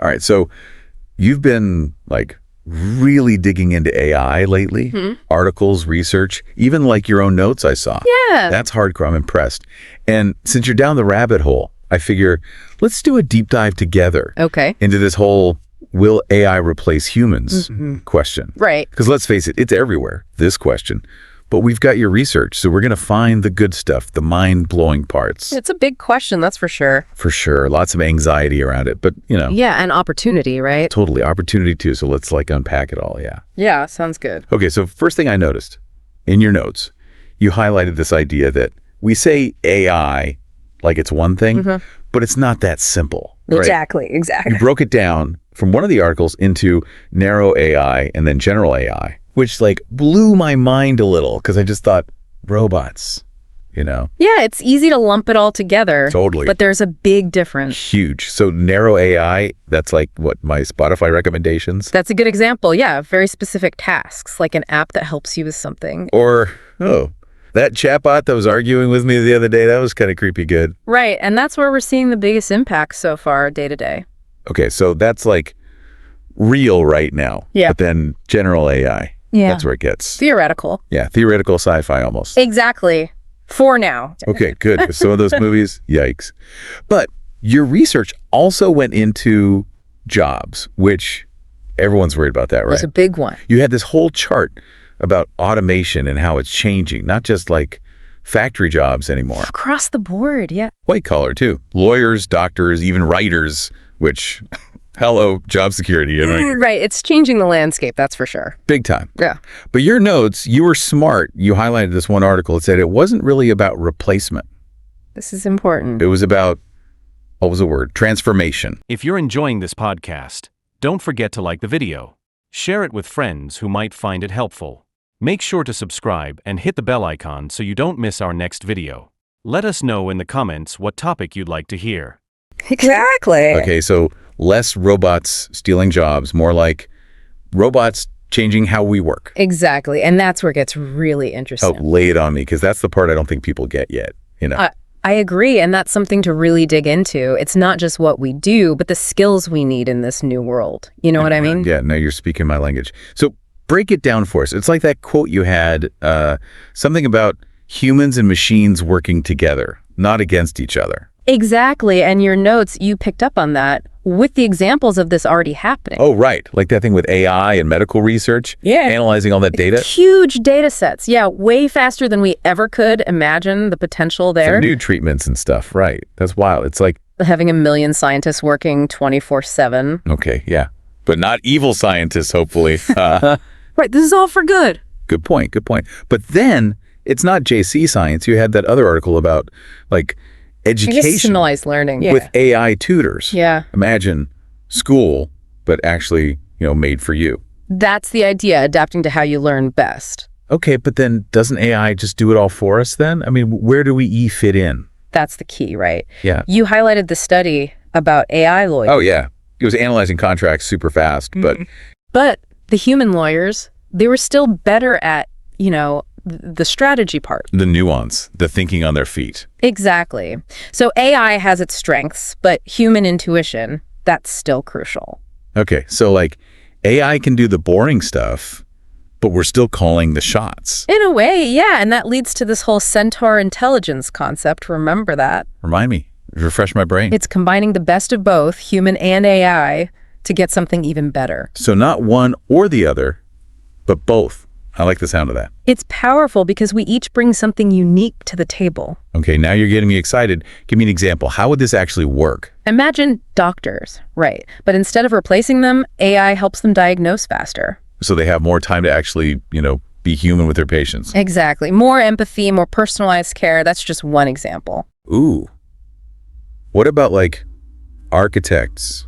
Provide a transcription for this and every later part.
All right, so you've been like really digging into AI lately, articles, research, even like your own notes I saw. Yeah. That's hardcore. I'm impressed. And since you're down the rabbit hole, I figure let's do a deep dive together into this whole will AI replace humans question. Right. Because let's face it, it's everywhere, this question. But we've got your research, so we're going to find the good stuff, the mind-blowing parts. It's a big question, that's for sure. For sure. Lots of anxiety around it, but, you know. Yeah, and opportunity, right? Totally. Opportunity, too, so let's, like, unpack it all, yeah. Yeah, sounds good. Okay, so first thing I noticed, in your notes, you highlighted this idea that we say AI like it's one thing, but it's not that simple. Right? Exactly. You broke it down from one of the articles into narrow AI and then general AI, which like blew my mind a little because I just thought robots, you know? Yeah, it's easy to lump it all together. Totally. But there's a big difference. Huge. So narrow AI, that's like what, my Spotify recommendations? That's a good example. Yeah, very specific tasks, like an app that helps you with something. Or, that chatbot that was arguing with me the other day, that was kind of creepy good. Right, and that's where we're seeing the biggest impact so far day to day. Okay, so that's like real right now. Yeah. But then general AI. Yeah. That's where it gets. Theoretical. Yeah, theoretical sci-fi almost. Exactly. For now. Okay, good. With some of those movies, yikes. But your research also went into jobs, which everyone's worried about that, right? That's a big one. You had this whole chart about automation and how it's changing, not just like factory jobs anymore. Across the board, yeah. White collar too. Lawyers, doctors, even writers, which, hello, job security. You know? Right, it's changing the landscape, that's for sure. Big time. Yeah. But your notes, you were smart. You highlighted this one article. It said it wasn't really about replacement. This is important. It was about, what was the word? Transformation. If you're enjoying this podcast, don't forget to like the video. Share it with friends who might find it helpful. Make sure to subscribe and hit the bell icon so you don't miss our next video. Let us know in the comments what topic you'd like to hear. Exactly. Okay, so less robots stealing jobs, more like robots changing how we work. Exactly, and that's where it gets really interesting. Oh, lay it on me, because that's the part I don't think people get yet, you know? I agree, and that's something to really dig into. It's not just what we do, but the skills we need in this new world. You know what I mean? Yeah, no, you're speaking my language. So break it down for us. It's like that quote you had, something about humans and machines working together, not against each other. Exactly, and your notes, you picked up on that with the examples of this already happening. Oh, right. Like that thing with AI and medical research? Yeah. Analyzing all that data? Huge data sets. Yeah, way faster than we ever could imagine the potential there. For new treatments and stuff, right. That's wild. It's like having a million scientists working 24/7. Okay, yeah. But not evil scientists, hopefully. Right, this is all for good. Good point. But then it's not JC science. You had that other article about like education Personalized learning. with AI tutors. Yeah. Imagine school, but actually, made for you. That's the idea, adapting to how you learn best. Okay, but then doesn't AI just do it all for us then? I mean, where do we fit in? That's the key, right? Yeah. You highlighted the study about AI lawyers. Oh, yeah. It was analyzing contracts super fast, But the human lawyers, they were still better at, the strategy part. the nuance, the thinking on their feet. Exactly. So AI has its strengths, but human intuition, that's still crucial. Okay, so like AI can do the boring stuff, but we're still calling the shots. In a way, yeah, and that leads to this whole centaur intelligence concept. Remember that. Remind me, refresh my brain. It's combining the best of both, human and AI, to get something even better. So not one or the other, but both. I like the sound of that. It's powerful because we each bring something unique to the table. Okay, now you're getting me excited. Give me an example. How would this actually work? Imagine doctors, right? But instead of replacing them, AI helps them diagnose faster. So they have more time to actually, be human with their patients. Exactly. More empathy, more personalized care. That's just one example. Ooh. What about like architects?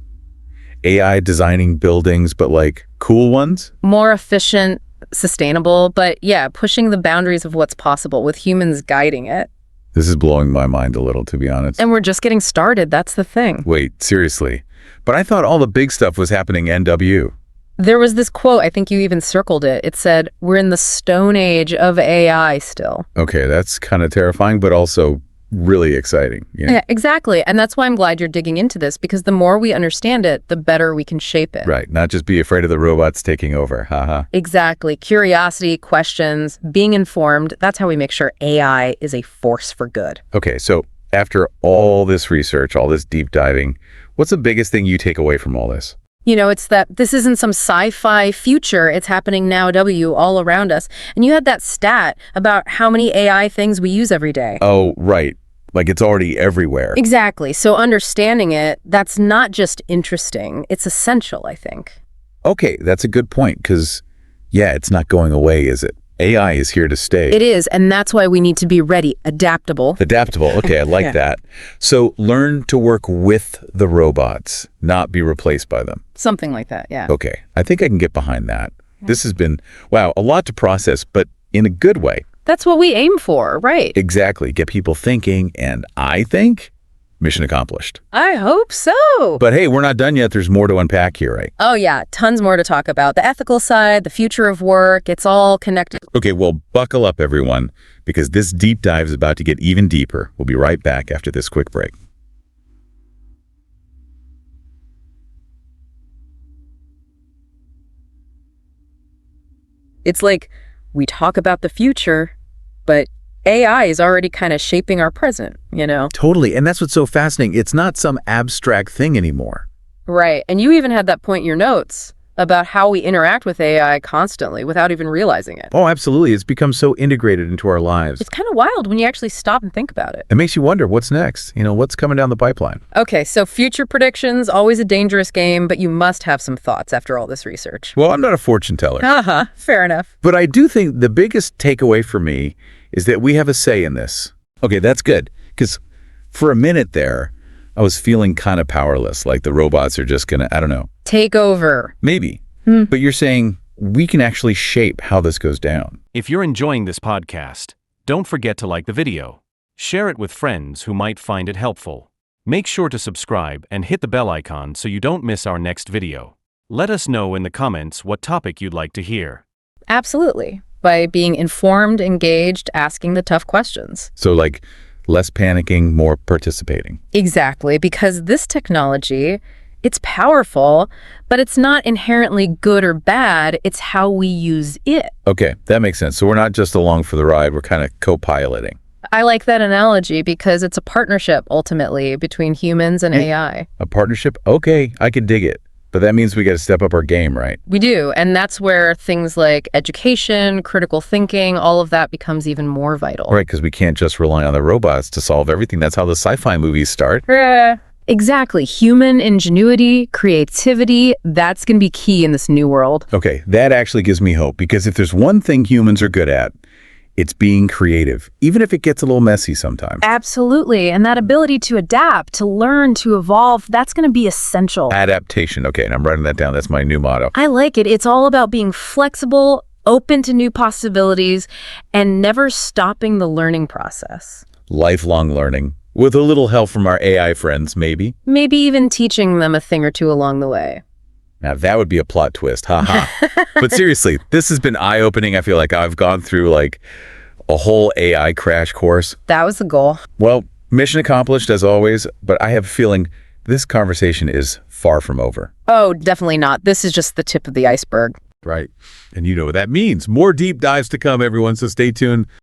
AI designing buildings, but like cool ones? More efficient, sustainable, but yeah, pushing the boundaries of what's possible with humans guiding it. This is blowing my mind a little, to be honest. And we're just getting started. That's the thing. Wait, seriously. But I thought all the big stuff was happening NW. There was this quote, I think you even circled it. It said, "We're in the stone age of AI still." Okay, that's kind of terrifying, but also really exciting. Yeah, exactly. And that's why I'm glad you're digging into this, because the more we understand it, the better we can shape it. Right. Not just be afraid of the robots taking over. Haha. Exactly. Curiosity, questions, being informed. That's how we make sure AI is a force for good. Okay, so after all this research, all this deep diving, what's the biggest thing you take away from all this? It's that this isn't some sci-fi future. It's happening now, all around us. And you had that stat about how many AI things we use every day. Oh, right. Like it's already everywhere. Exactly. So understanding it, that's not just interesting. It's essential, I think. Okay, that's a good point because, yeah, it's not going away, is it? AI is here to stay. It is, and that's why we need to be ready, adaptable. Adaptable. Okay, I like Yeah. that. So learn to work with the robots, not be replaced by them. Something like that, yeah. Okay, I think I can get behind that. This has been, wow, a lot to process, but in a good way. That's what we aim for, right? Exactly. Get people thinking, and I think mission accomplished. I hope so. But hey, we're not done yet. There's more to unpack here, right? Oh yeah, tons more to talk about. The ethical side, the future of work, it's all connected. Okay, well, buckle up, everyone, because this deep dive is about to get even deeper. We'll be right back after this quick break. It's like we talk about the future, but AI is already kind of shaping our present, Totally. And that's what's so fascinating. It's not some abstract thing anymore. Right. And you even had that point in your notes about how we interact with AI constantly without even realizing it. Oh, absolutely. It's become so integrated into our lives. It's kind of wild when you actually stop and think about it. It makes you wonder what's next. What's coming down the pipeline? Okay, so future predictions, always a dangerous game, but you must have some thoughts after all this research. Well, I'm not a fortune teller. Uh-huh, fair enough. But I do think the biggest takeaway for me is that we have a say in this. Okay, that's good. Because for a minute there, I was feeling kind of powerless, like the robots are just going to, I don't know. Take over. Maybe. But you're saying we can actually shape how this goes down. If you're enjoying this podcast, don't forget to like the video. Share it with friends who might find it helpful. Make sure to subscribe and hit the bell icon so you don't miss our next video. Let us know in the comments what topic you'd like to hear. Absolutely. By being informed, engaged, asking the tough questions. So like less panicking, more participating. Exactly, because this technology, it's powerful, but it's not inherently good or bad. It's how we use it. Okay, that makes sense. So we're not just along for the ride, we're kind of co-piloting. I like that analogy because it's a partnership, ultimately, between humans and AI. A partnership? Okay, I can dig it. But that means we got to step up our game, right? We do, and that's where things like education, critical thinking, all of that becomes even more vital. Right, because we can't just rely on the robots to solve everything. That's how the sci-fi movies start. Exactly. Human ingenuity, creativity, that's going to be key in this new world. Okay, that actually gives me hope, because if there's one thing humans are good at, it's being creative, even if it gets a little messy sometimes. Absolutely. And that ability to adapt, to learn, to evolve, that's going to be essential. Adaptation. Okay, and I'm writing that down. That's my new motto. I like it. It's all about being flexible, open to new possibilities, and never stopping the learning process. Lifelong learning, with a little help from our AI friends, maybe. Maybe even teaching them a thing or two along the way. Now, that would be a plot twist. Haha. But seriously, this has been eye-opening. I feel like I've gone through like a whole AI crash course. That was the goal. Well, mission accomplished as always, but I have a feeling this conversation is far from over. Oh, definitely not. This is just the tip of the iceberg. Right. And you know what that means. More deep dives to come, everyone, so stay tuned.